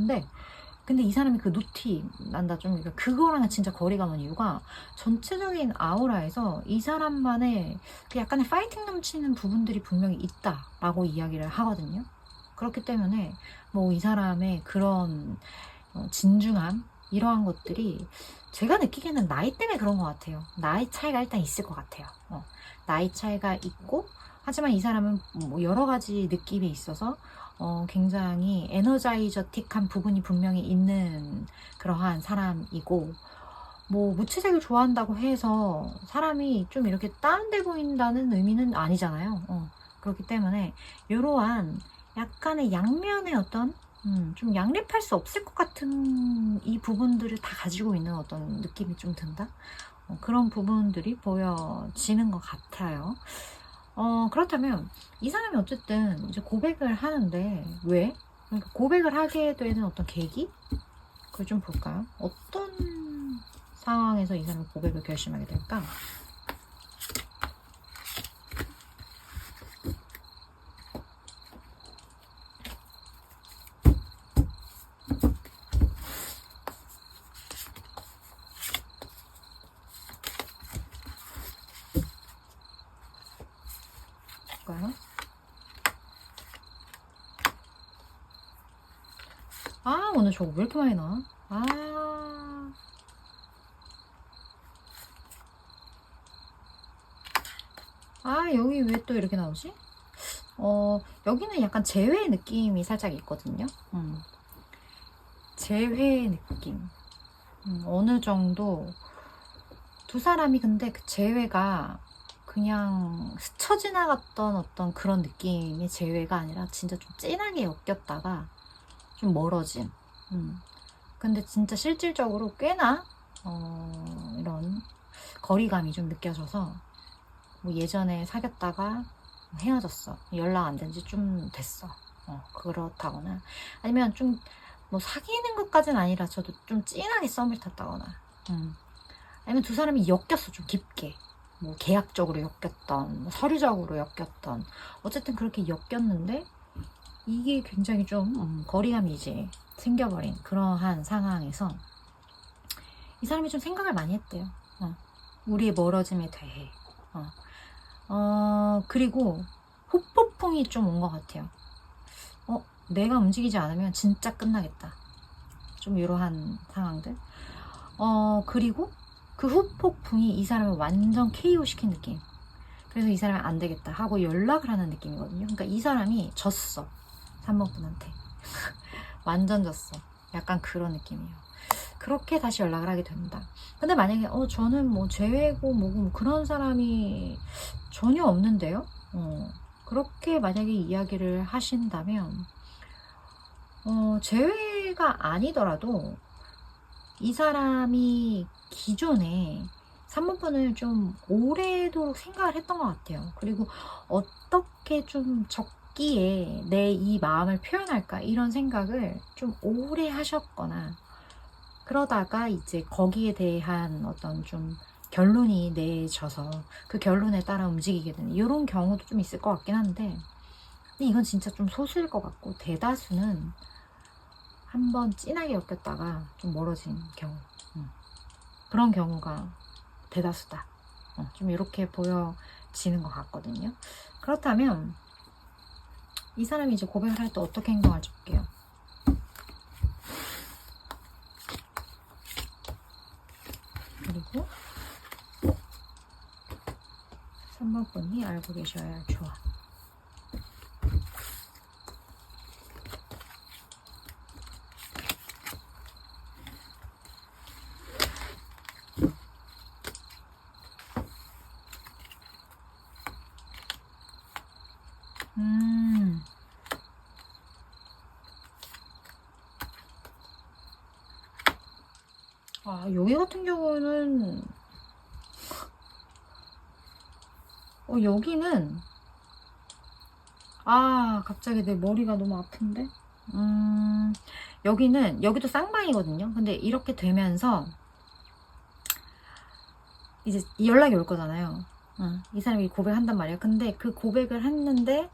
근데 이 사람이 그 노티 난다 좀, 그러니까 그거랑은 진짜 거리가 먼 이유가 전체적인 아우라에서 이 사람만의 그 약간의 파이팅 넘치는 부분들이 분명히 있다라고 이야기를 하거든요. 그렇기 때문에 뭐 이 사람의 그런 진중함, 이러한 것들이 제가 느끼기에는 나이 때문에 그런 것 같아요. 나이 차이가 일단 있을 것 같아요. 나이 차이가 있고, 하지만 이 사람은 뭐 여러 가지 느낌이 있어서 굉장히 에너자이저틱한 부분이 분명히 있는 그러한 사람이고, 뭐 무채색을 좋아한다고 해서 사람이 좀 이렇게 다운돼 보인다는 의미는 아니잖아요. 그렇기 때문에 이러한 약간의 양면의 어떤 좀 양립할 수 없을 것 같은 이 부분들을 다 가지고 있는 어떤 느낌이 좀 든다? 그런 부분들이 보여지는 것 같아요. 그렇다면 이 사람이 어쨌든 이제 고백을 하는데 왜? 그러니까 고백을 하게 되는 어떤 계기? 그걸 좀 볼까요? 어떤 상황에서 이 사람이 고백을 결심하게 될까? 볼까요? 아, 오늘 저거 왜 이렇게 많이 나와? 여기 왜 또 이렇게 나오지? 여기는 약간 재회 느낌이 살짝 있거든요. 재회 느낌. 어느 정도 두 사람이 근데 그 재회가 그냥 스쳐 지나갔던 어떤 그런 느낌의 재회가 아니라 진짜 좀 진하게 엮였다가 좀 멀어짐. 근데 진짜 실질적으로 꽤나 이런 거리감이 좀 느껴져서 뭐 예전에 사귀었다가 헤어졌어. 연락 안 된 지 좀 됐어. 그렇다거나 아니면 좀 뭐 사귀는 것까지는 아니라 저도 좀 진하게 썸을 탔다거나 아니면 두 사람이 엮였어. 좀 깊게. 뭐 계약적으로 엮였던, 뭐 서류적으로 엮였던, 어쨌든 그렇게 엮였는데 이게 굉장히 좀 거리감이 이제 생겨버린 그러한 상황에서 이 사람이 좀 생각을 많이 했대요. 우리의 멀어짐에 대해. 그리고 후폭풍이 좀 온 것 같아요. 내가 움직이지 않으면 진짜 끝나겠다. 좀 이러한 상황들. 그리고 그 후폭풍이 이 사람을 완전 KO 시킨 느낌. 그래서 이 사람이 안 되겠다 하고 연락을 하는 느낌이거든요. 그러니까 이 사람이 졌어. 3번 분한테. 완전 졌어. 약간 그런 느낌이에요. 그렇게 다시 연락을 하게 된다. 근데 만약에 저는 뭐 재회고 뭐고 그런 사람이 전혀 없는데요. 그렇게 만약에 이야기를 하신다면 재회가 아니더라도 이 사람이 기존에 3번 분을 좀 오래도록 생각을 했던 것 같아요. 그리고 어떻게 좀 적기에 내 이 마음을 표현할까 이런 생각을 좀 오래 하셨거나 그러다가 이제 거기에 대한 어떤 좀 결론이 내져서 그 결론에 따라 움직이게 되는 이런 경우도 좀 있을 것 같긴 한데 근데 이건 진짜 좀 소수일 것 같고 대다수는 한번 진하게 엮였다가 좀 멀어진 경우 그런 경우가 대다수다. 좀 이렇게 보여지는 것 같거든요. 그렇다면 이 사람이 이제 고백을 할 때 어떻게 행동할지 볼게요. 그리고 3번 분이 알고 계셔야 할 조언. 여기 같은 경우는 여기는 갑자기 내 머리가 너무 아픈데 여기도 쌍방이거든요. 근데 이렇게 되면서 이제 연락이 올 거잖아요. 이 사람이 고백한단 말이야. 근데 그 고백을 했는데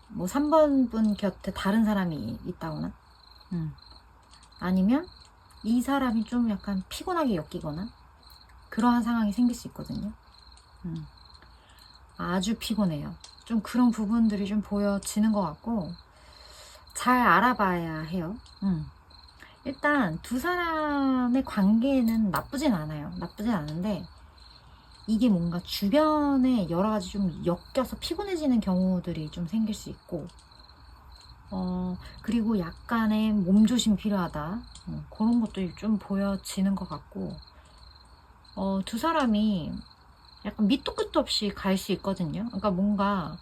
뭐 3번 분 곁에 다른 사람이 있다거나 아니면 이 사람이 좀 약간 피곤하게 엮이거나 그러한 상황이 생길 수 있거든요. 아주 피곤해요. 좀 그런 부분들이 좀 보여지는 것 같고 잘 알아봐야 해요. 일단 두 사람의 관계는 나쁘진 않아요. 나쁘진 않은데 이게 뭔가 주변에 여러 가지 좀 엮여서 피곤해지는 경우들이 좀 생길 수 있고 그리고 약간의 몸조심 필요하다. 그런 것도 좀 보여지는 것 같고 두 사람이 약간 밑도 끝도 없이 갈 수 있거든요. 그러니까 뭔가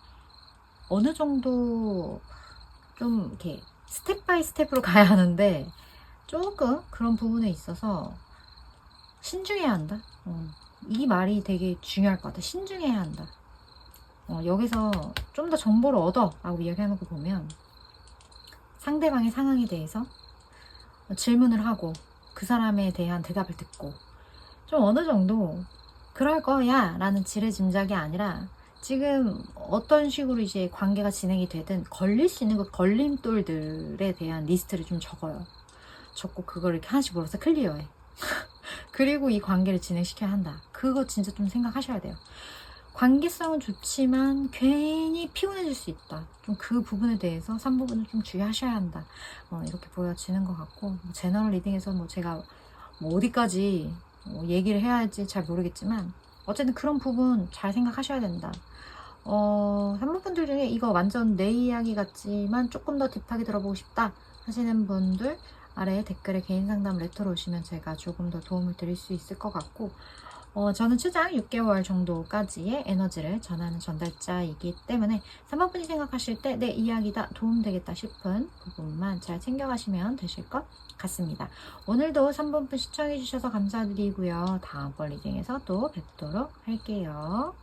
어느 정도 좀 이렇게 스텝 바이 스텝으로 가야 하는데 조금 그런 부분에 있어서 신중해야 한다. 이 말이 되게 중요할 것 같아. 신중해야 한다. 여기서 좀 더 정보를 얻어 라고 이야기하는 거 보면 상대방의 상황에 대해서 질문을 하고 그 사람에 대한 대답을 듣고 좀 어느 정도 그럴 거야 라는 지레짐작이 아니라 지금 어떤 식으로 이제 관계가 진행이 되든 걸릴 수 있는 그 걸림돌들에 대한 리스트를 좀 적어요. 적고 그걸 이렇게 하나씩 물어서 클리어해. 그리고 이 관계를 진행시켜야 한다. 그거 진짜 좀 생각하셔야 돼요. 관계성은 좋지만 괜히 피곤해질 수 있다. 좀 그 부분에 대해서 3부분을 좀 주의하셔야 한다. 이렇게 보여지는 것 같고, 제너럴 리딩에서 뭐 제가 뭐 어디까지 얘기를 해야 할지 잘 모르겠지만, 어쨌든 그런 부분 잘 생각하셔야 된다. 3부분들 중에 이거 완전 내 이야기 같지만 조금 더 딥하게 들어보고 싶다 하시는 분들 아래 댓글에 개인 상담 레터로 오시면 제가 조금 더 도움을 드릴 수 있을 것 같고, 저는 최장 6개월 정도까지의 에너지를 전하는 전달자이기 때문에 3번분이 생각하실 때 내 이야기다 도움되겠다 싶은 부분만 잘 챙겨가시면 되실 것 같습니다. 오늘도 3번분 시청해주셔서 감사드리고요. 다음번 리딩에서 또 뵙도록 할게요.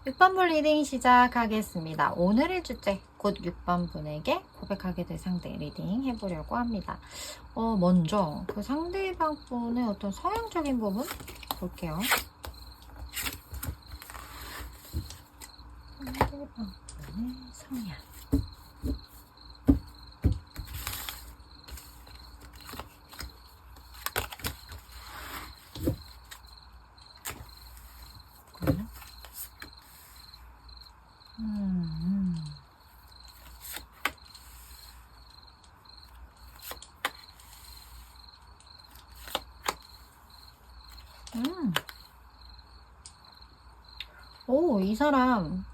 6번분 리딩 시작하겠습니다. 오늘의 주제, 곧 6번분에게 고백하게 될 상대 리딩 해보려고 합니다. 먼저 그 상대방 분의 어떤 성향적인 부분 볼게요. 상대방 분의 성향. 이 사람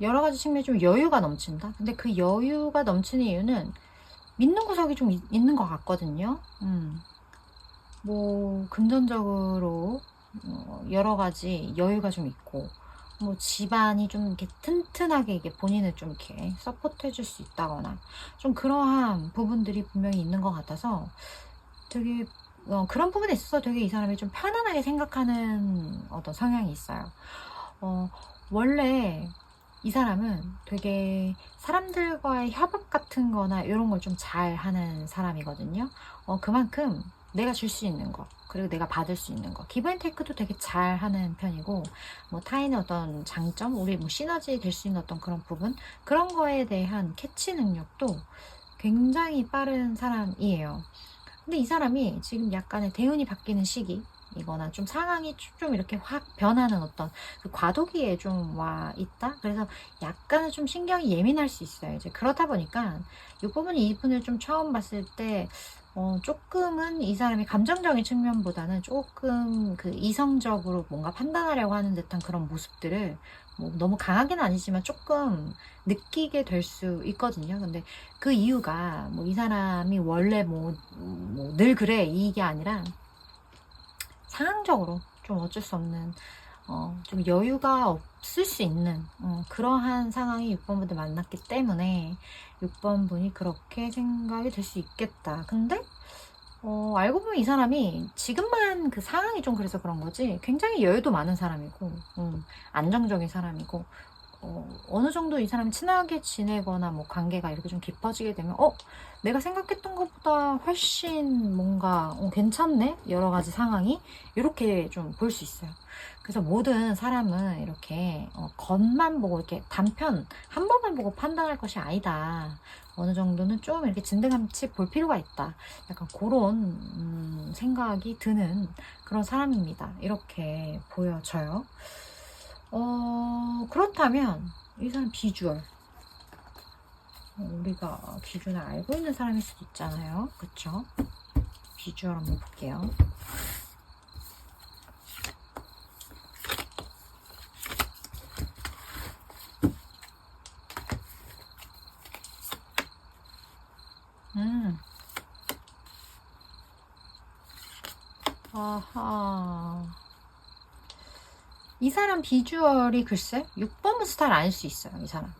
여러 가지 측면에 좀 여유가 넘친다. 근데 그 여유가 넘치는 이유는 믿는 구석이 좀 있는 것 같거든요. 뭐 금전적으로 여러 가지 여유가 좀 있고, 뭐 집안이 좀 이렇게 튼튼하게 이게 본인을 좀 이렇게 서포트 해줄 수 있다거나 좀 그러한 부분들이 분명히 있는 것 같아서 되게 그런 부분에 있어서 되게 이 사람이 좀 편안하게 생각하는 어떤 성향이 있어요. 원래 이 사람은 되게 사람들과의 협업 같은 거나 이런 걸 좀 잘하는 사람이거든요. 그만큼 내가 줄 수 있는 거, 그리고 내가 받을 수 있는 거, 기브 앤 테이크도 되게 잘하는 편이고, 뭐 타인의 어떤 장점, 우리 뭐 시너지 될 수 있는 어떤 그런 부분, 그런 거에 대한 캐치 능력도 굉장히 빠른 사람이에요. 근데 이 사람이 지금 약간의 대운이 바뀌는 시기 이거나 좀 상황이 좀 이렇게 확 변하는 어떤 그 과도기에 좀 와 있다. 그래서 약간은 좀 신경이 예민할 수 있어요. 이제 그렇다 보니까 이 부분이 이분을 좀 처음 봤을 때 조금은 이 사람이 감정적인 측면보다는 조금 그 이성적으로 뭔가 판단하려고 하는 듯한 그런 모습들을 뭐 너무 강하게는 아니지만 조금 느끼게 될 수 있거든요. 근데 그 이유가 뭐 이 사람이 원래 뭐 늘 그래 이게 아니라 상황적으로 좀 어쩔 수 없는 좀 여유가 없을 수 있는 그러한 상황이 6번분들 만났기 때문에 6번분이 그렇게 생각이 될 수 있겠다. 근데 알고 보면 이 사람이 지금만 그 상황이 좀 그래서 그런 거지 굉장히 여유도 많은 사람이고 안정적인 사람이고 어느 정도 이 사람이 친하게 지내거나 뭐 관계가 이렇게 좀 깊어지게 되면 내가 생각했던 것보다 훨씬 뭔가 괜찮네? 여러 가지 상황이 이렇게 좀 볼 수 있어요. 그래서 모든 사람은 이렇게 겉만 보고 이렇게 단편 한 번만 보고 판단할 것이 아니다. 어느 정도는 좀 이렇게 진득함치 볼 필요가 있다. 약간 그런 생각이 드는 그런 사람입니다. 이렇게 보여져요. 그렇다면 이 사람 비주얼 우리가 기준을 알고 있는 사람일 수도 있잖아요. 그쵸? 비주얼 한번 볼게요. 아하. 이 사람 비주얼이 글쎄 6번은 스타일 아닐 수 있어요. 이 사람.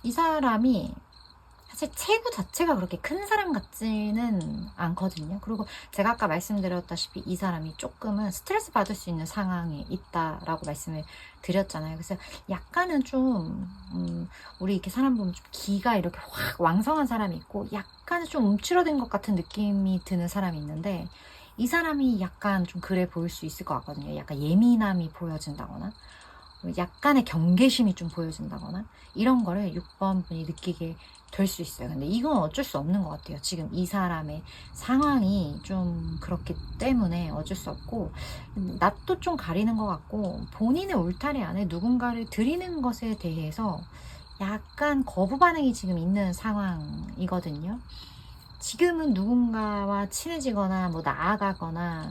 이 사람이 사실 체구 자체가 그렇게 큰 사람 같지는 않거든요. 그리고 제가 아까 말씀드렸다시피 이 사람이 조금은 스트레스 받을 수 있는 상황에 있다라고 말씀을 드렸잖아요. 그래서 약간은 좀 우리 이렇게 사람 보면 좀 기가 이렇게 확 왕성한 사람이 있고 약간은 좀 움츠러든 것 같은 느낌이 드는 사람이 있는데 이 사람이 약간 좀 그래 보일 수 있을 것 같거든요. 약간 예민함이 보여진다거나 약간의 경계심이 좀 보여진다거나 이런 거를 6번 분이 느끼게 될 수 있어요. 근데 이건 어쩔 수 없는 것 같아요. 지금 이 사람의 상황이 좀 그렇기 때문에 어쩔 수 없고, 낯도 좀 가리는 것 같고, 본인의 울타리 안에 누군가를 들이는 것에 대해서 약간 거부 반응이 지금 있는 상황이거든요. 지금은 누군가와 친해지거나 뭐 나아가거나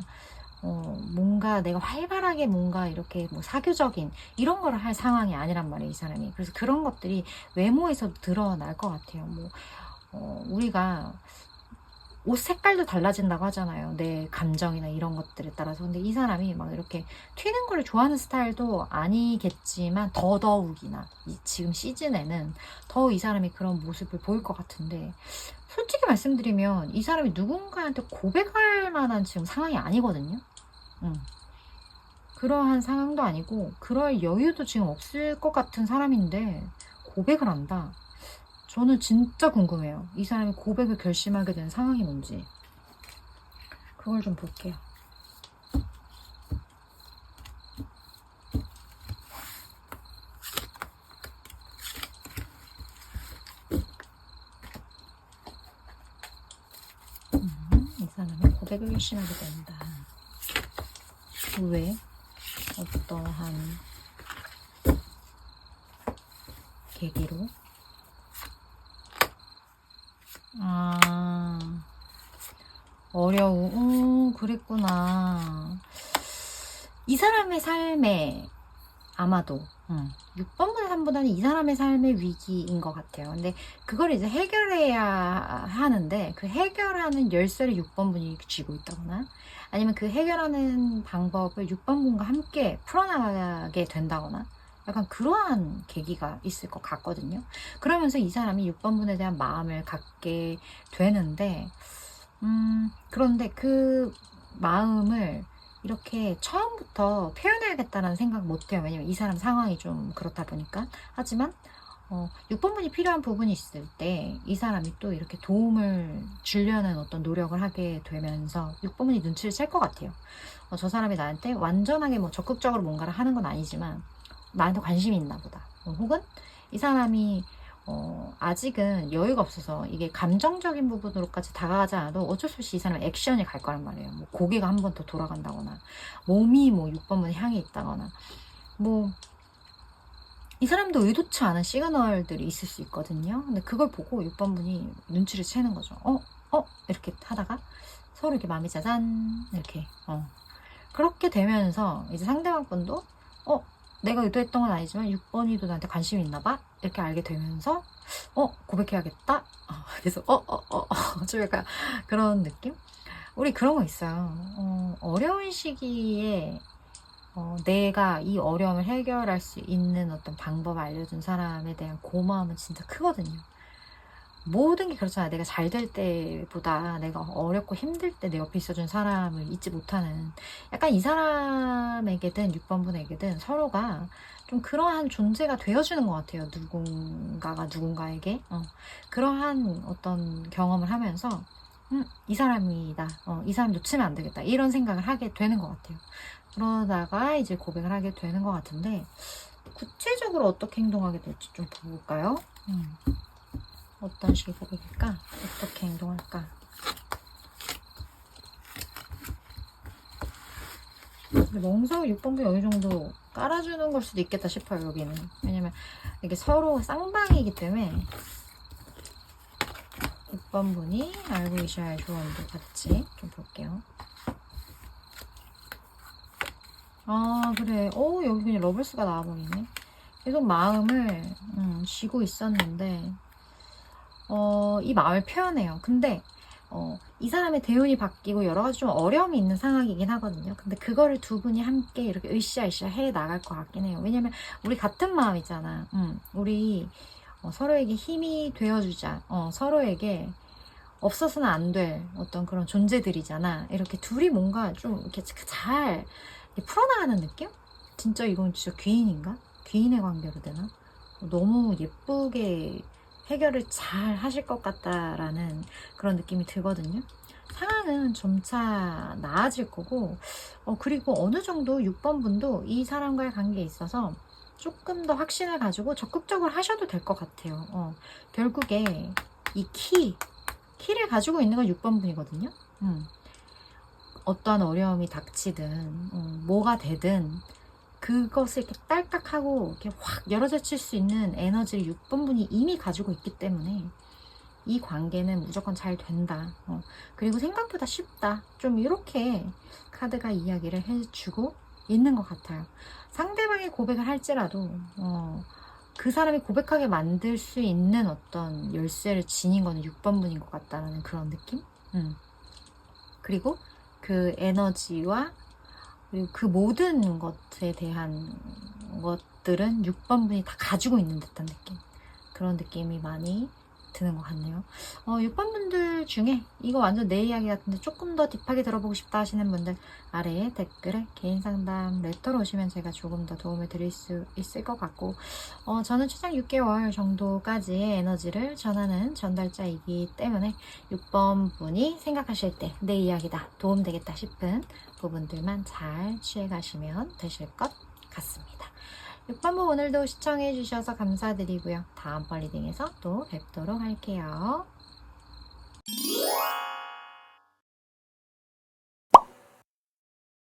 뭔가 내가 활발하게 뭔가 이렇게 뭐 사교적인 이런 거를 할 상황이 아니란 말이에요, 이 사람이. 그래서 그런 것들이 외모에서 드러날 것 같아요. 뭐 우리가 옷 색깔도 달라진다고 하잖아요, 내 감정이나 이런 것들에 따라서. 근데 이 사람이 막 이렇게 튀는 걸 좋아하는 스타일도 아니겠지만 더더욱이나 지금 시즌에는 더 이 사람이 그런 모습을 보일 것 같은데, 솔직히 말씀드리면 이 사람이 누군가한테 고백할 만한 지금 상황이 아니거든요. 그러한 상황도 아니고 그럴 여유도 지금 없을 것 같은 사람인데 고백을 한다. 저는 진짜 궁금해요. 이 사람이 고백을 결심하게 된 상황이 뭔지. 그걸 좀 볼게요. 이 사람이 고백을 결심하게 된다. 왜? 어떠한 계기로? 어려워. 그랬구나. 이 사람의 삶에 아마도 6번보다 3보다는 이 사람의 삶의 위기인 것 같아요. 근데 그걸 이제 해결해야 하는데 그 해결하는 열쇠를 6번 분이 쥐고 있다거나, 아니면 그 해결하는 방법을 6번 분과 함께 풀어나가게 된다거나, 약간 그러한 계기가 있을 것 같거든요. 그러면서 이 사람이 6번 분에 대한 마음을 갖게 되는데, 그런데 그 마음을 이렇게 처음부터 표현해야겠다는 생각 못해요. 왜냐면 이 사람 상황이 좀 그렇다 보니까. 하지만 6번분이 필요한 부분이 있을 때 이 사람이 또 이렇게 도움을 주려는 어떤 노력을 하게 되면서 6번분이 눈치를 챌 것 같아요. 저 사람이 나한테 완전하게 뭐 적극적으로 뭔가를 하는 건 아니지만 나한테 관심이 있나 보다. 혹은 이 사람이 아직은 여유가 없어서 이게 감정적인 부분으로까지 다가가지 않아도 어쩔 수 없이 이 사람은 액션이 갈 거란 말이에요. 뭐 고개가 한 번 더 돌아간다거나, 몸이 뭐 6번분 향해 있다거나, 뭐 이 사람도 의도치 않은 시그널들이 있을 수 있거든요. 근데 그걸 보고 6번분이 눈치를 채는 거죠. 이렇게 하다가 서로 이렇게 마음이 짜잔 이렇게 그렇게 되면서 이제 상대방 분도 내가 의도했던 건 아니지만 6번이도 나한테 관심이 있나 봐 이렇게 알게 되면서 고백해야겠다. 그래서 좀 약간 그런 느낌? 우리 그런 거 있어요. 어려운 시기에 내가 이 어려움을 해결할 수 있는 어떤 방법을 알려준 사람에 대한 고마움은 진짜 크거든요. 모든 게 그렇잖아요. 내가 잘 될 때보다 내가 어렵고 힘들 때 내 옆에 있어준 사람을 잊지 못하는, 약간 이 사람에게든 6번분에게든 서로가 좀 그러한 존재가 되어주는 것 같아요. 누군가가 누군가에게 그러한 어떤 경험을 하면서 이 사람이다, 이 사람 놓치면 안 되겠다, 이런 생각을 하게 되는 것 같아요. 그러다가 이제 고백을 하게 되는 것 같은데, 구체적으로 어떻게 행동하게 될지 좀 볼까요? 어떤 식의 고백일까? 어떻게 행동할까? 멍석을 6번분 어느 정도 깔아주는 걸 수도 있겠다 싶어요, 여기는. 왜냐면 이게 서로 쌍방이기 때문에 6번분이 알고 계셔야 할 조언도 같이 좀 볼게요. 그래. 여기 그냥 러블스가 나와버리네. 계속 마음을 쥐고 있었는데 이 마음을 표현해요. 근데 이 사람의 대운이 바뀌고 여러 가지 좀 어려움이 있는 상황이긴 하거든요. 근데 그거를 두 분이 함께 이렇게 으쌰으쌰 해 나갈 것 같긴 해요. 왜냐면 우리 같은 마음이잖아. 우리 서로에게 힘이 되어주자. 서로에게 없어서는 안 될 어떤 그런 존재들이잖아. 이렇게 둘이 뭔가 좀 이렇게 잘 풀어나가는 느낌? 진짜 이건 진짜 귀인인가? 귀인의 관계로 되나? 너무 예쁘게 해결을 잘 하실 것 같다라는 그런 느낌이 들거든요. 상황은 점차 나아질 거고, 그리고 어느 정도 6번 분도 이 사람과의 관계에 있어서 조금 더 확신을 가지고 적극적으로 하셔도 될 것 같아요. 결국에 이 키를 가지고 있는 건 6번 분이거든요. 어떠한 어려움이 닥치든 뭐가 되든 그것을 이렇게 딸깍하고 이렇게 확 열어젖힐 수 있는 에너지를 6번 분이 이미 가지고 있기 때문에 이 관계는 무조건 잘 된다. 그리고 생각보다 쉽다. 좀 이렇게 카드가 이야기를 해주고 있는 것 같아요. 상대방이 고백을 할지라도 그 사람이 고백하게 만들 수 있는 어떤 열쇠를 지닌 거는 6번 분인 것 같다라는 그런 느낌? 그리고 그 에너지와 그리고 그 모든 것에 대한 것들은 6번 분이 다 가지고 있는 듯한 느낌. 그런 느낌이 많이 드는 것 같네요. 6번 분들 중에 이거 완전 내 이야기 같은데 조금 더 딥하게 들어보고 싶다 하시는 분들 아래에 댓글에 개인 상담 레터로 오시면 제가 조금 더 도움을 드릴 수 있을 것 같고 저는 최장 6개월 정도까지의 에너지를 전하는 전달자이기 때문에 6번 분이 생각하실 때 내 이야기다 도움되겠다 싶은 부분들만 잘 취해가시면 되실 것 같습니다. 6번분 오늘도 시청해주셔서 감사드리고요. 다음번 리딩에서 또 뵙도록 할게요.